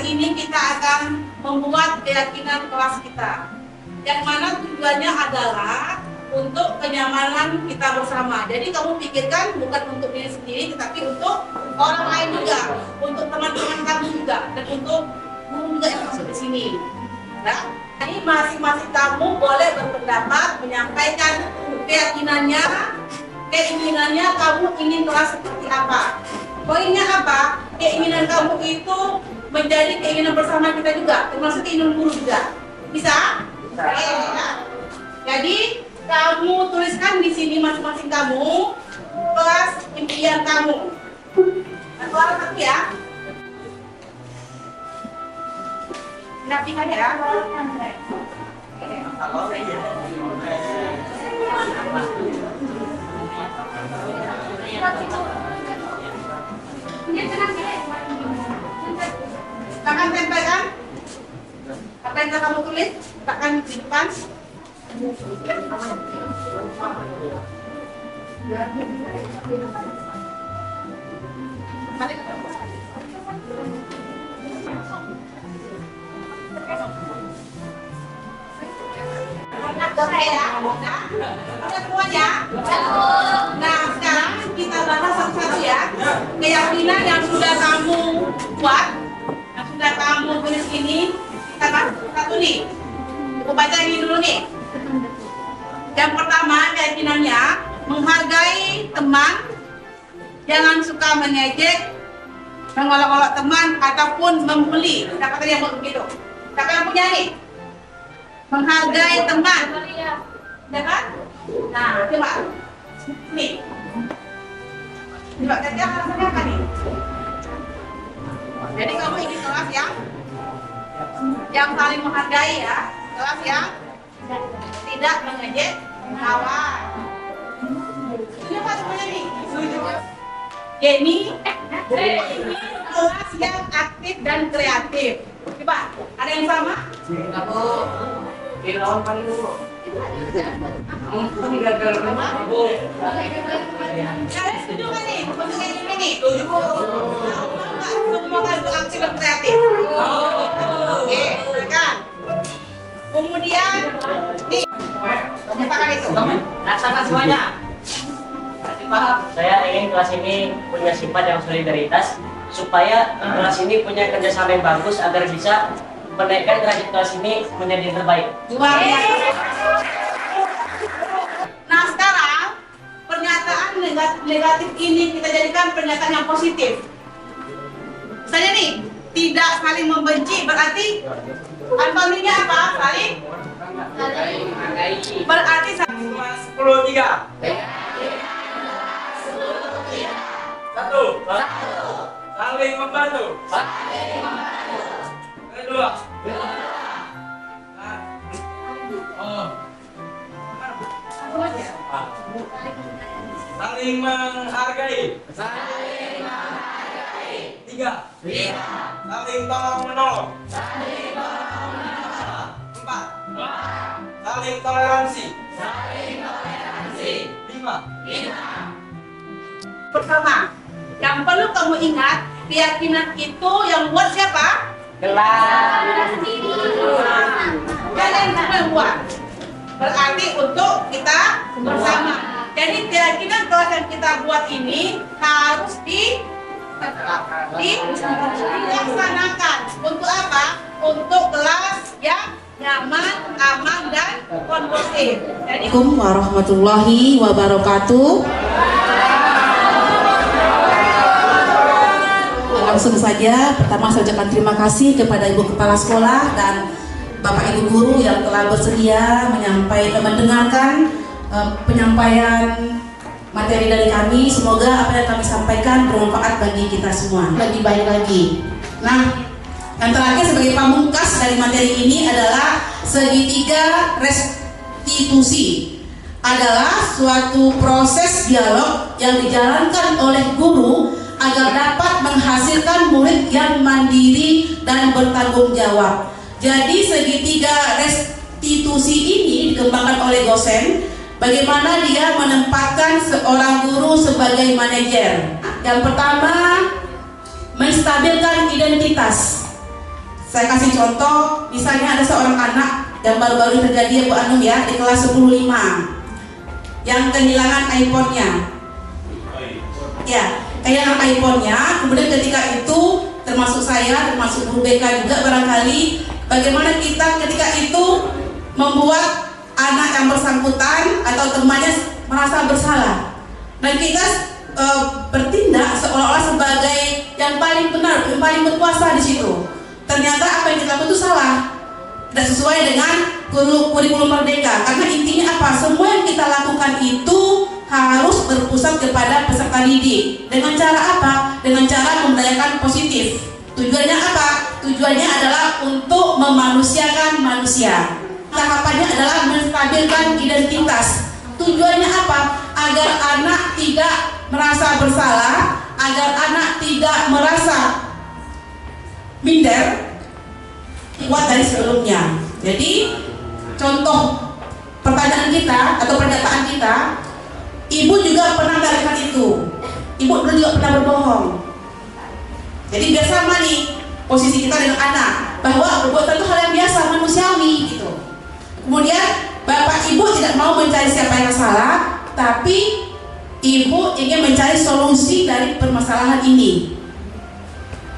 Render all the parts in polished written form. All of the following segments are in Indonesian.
ini kita akan membuat keyakinan kelas kita, yang mana tujuannya adalah untuk kenyamanan kita bersama. Jadi kamu pikirkan bukan untuk diri sendiri, tetapi untuk orang lain juga, untuk teman-teman kamu juga, dan untuk guru juga yang masuk di sini. Nah, jadi masing-masing kamu boleh berpendapat, menyampaikan keyakinannya, keinginannya kamu ingin kelas seperti apa. Poinnya apa? Keinginan kamu itu menjadi keinginan bersama kita juga, termasuk keinginan guru juga. Bisa? Bisa. Ya. Jadi kamu tuliskan di sini masing-masing kamu kelas impian kamu. Satu orang satu ya. Rapikan ya. Tangan tempelkan. Apa yang kamu tulis? Letakkan di depan. Udah semuanya? Nah, sekarang kita bahas satu-satu ya. Keyakinan yang sudah kamu buat, yang sudah kamu tulis ini, kita bahas satu nih. Aku baca ini dulu nih. Yang pertama, keyakinannya menghargai teman, jangan suka mengejek, mengolok-olok teman ataupun membuli. Siapa tadi yang mau begitu? Siapa yang punya nih? Menghargai teman, ya kan? Nah, coba nih. Coba kerja alasannya apa nih? Jadi kamu ingin kelas yang saling menghargai ya, kelas yang tidak mengejek kawan. Setuju apa semuanya nih? Setuju. Jenny, kelas yang aktif dan kreatif. Coba, ada yang sama? Aku lawan paling dulu. Kalian setuju kan nih? Untuk yang ini nih? Setuju. Semua kan itu aktif dan kreatif. Oke, silakan. Kemudian nih, nyatakan itu. Rasakan semuanya. Saya ingin kelas ini punya sifat yang solidaritas, supaya kelas ini punya kerjasama yang bagus agar bisa menaikkan derajat kelas ini menjadi yang terbaik. Luar biasa. Nah, sekarang pernyataan negatif ini kita jadikan pernyataan yang positif. Misalnya nih, tidak saling membenci, berarti antoninya apa? Saling menghargai. Berarti 10-3. Satu. Saling membantu. Kedua. Saling menghargai. Tiga. Saling tolong menolong. Empat. Saling toleransi. Lima. Pertama, yang perlu kamu ingat, keyakinan itu yang buat siapa? Kelas. Kalian semua yang buat. Berarti untuk kita bersama. Jadi keyakinan kelas yang kita buat ini harus dilaksanakan. Untuk apa? Untuk kelas yang nyaman, aman, dan kondusif. Jadi, Assalamualaikum warahmatullahi wabarakatuh. Langsung saja, pertama saya ucapkan terima kasih kepada Ibu Kepala Sekolah dan Bapak Ibu Guru yang telah bersedia mendengarkan penyampaian materi dari kami. Semoga apa yang kami sampaikan bermanfaat bagi kita semua. Lebih baik lagi. Nah, yang terakhir sebagai pamungkas dari materi ini adalah segitiga restitusi. Adalah suatu proses dialog yang dijalankan oleh guru agar dapat menghasilkan murid yang mandiri dan bertanggung jawab. Jadi segitiga restitusi ini dikembangkan oleh dosen, bagaimana dia menempatkan seorang guru sebagai manajer. Yang pertama, menstabilkan identitas. Saya kasih contoh, misalnya ada seorang anak yang baru-baru terjadi Bu Anum ya, di kelas 10-5 yang kehilangan iPhone-nya. Ya, kehilangan iPhone-nya, kemudian ketika itu termasuk saya, termasuk guru BK juga barangkali, bagaimana kita ketika itu membuat anak yang bersangkutan atau temannya merasa bersalah, dan kita bertindak seolah-olah sebagai yang paling benar, yang paling berkuasa di situ. Ternyata apa yang kita lakukan itu salah, tidak sesuai dengan kurikulum Merdeka. Karena intinya apa? Semua yang kita lakukan itu harus berpusat kepada peserta didik. Dengan cara apa? Dengan cara memberdayakan positif. Tujuannya apa? Tujuannya adalah untuk memanusiakan manusia. Tahapannya adalah menstabilkan identitas. Tujuannya apa? Agar anak tidak merasa bersalah, agar anak tidak merasa minder kuat dari sebelumnya. Jadi contoh pertanyaan kita atau pernyataan kita, ibu juga pernah melakukan itu, ibu dulu juga pernah berbohong. Jadi biar sama nih posisi kita dengan anak, bahwa berbuat itu hal yang biasa, manusiawi gitu. Kemudian bapak ibu tidak mau mencari siapa yang salah, tapi ibu ingin mencari solusi dari permasalahan ini.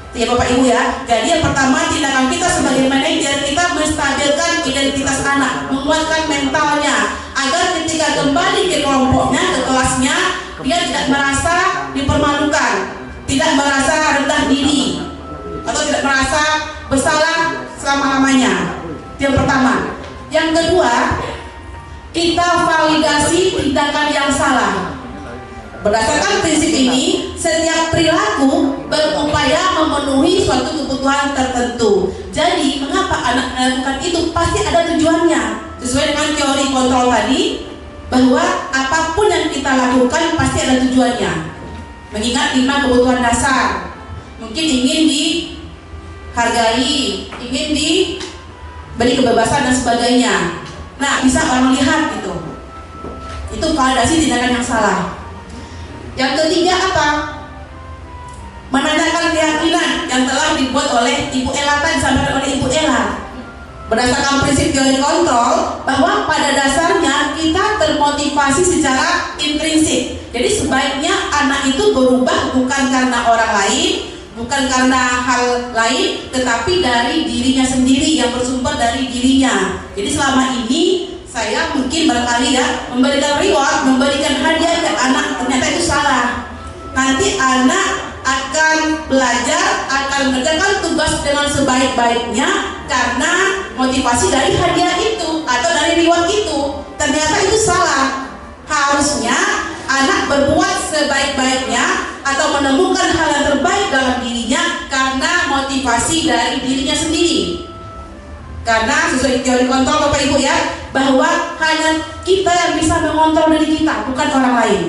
Ya bapak ibu ya. Jadi yang pertama, tindakan kita sebagai manajer, kita menstabilkan identitas anak, menguatkan mentalnya, agar ketika kembali ke kelompoknya, ke kelasnya, dia tidak merasa dipermalukan, tidak merasa rendah diri, atau tidak merasa bersalah selama-lamanya. Yang pertama. Yang kedua, kita validasi tindakan yang salah. Berdasarkan prinsip ini, setiap perilaku berupaya memenuhi suatu kebutuhan tertentu. Jadi, mengapa anak melakukan itu? Pasti ada tujuannya. Sesuai dengan teori kontrol tadi, bahwa apapun yang kita lakukan pasti ada tujuannya. Mengingat 5 kebutuhan dasar. Mungkin ingin dihargai, ingin diberi kebebasan dan sebagainya. Nah, bisa orang lihat gitu. Itu validasi tindakan yang salah. Yang ketiga apa? Menandakan keyakinan yang telah dibuat oleh Ibu Ella tadi, disampaikan oleh Ibu Ella. Berdasarkan prinsip teori kontrol, bahwa pada dasarnya kita termotivasi secara intrinsik. Jadi sebaiknya anak itu berubah bukan karena orang lain, bukan karena hal lain, tetapi dari dirinya sendiri, yang bersumber dari dirinya. Jadi selama ini saya mungkin barangkali ya memberikan reward, memberikan hadiah ke anak, ternyata itu salah. Nanti anak akan belajar, akan mengerjakan tugas dengan sebaik-baiknya karena motivasi dari hadiah itu atau dari reward itu. Ternyata itu salah. Harusnya anak berbuat sebaik-baiknya atau menemukan hal yang terbaik dalam dirinya karena motivasi dari dirinya sendiri. Karena sesuai teori kontrol Bapak Ibu ya, bahwa hanya kita yang bisa mengontrol diri kita, bukan orang lain.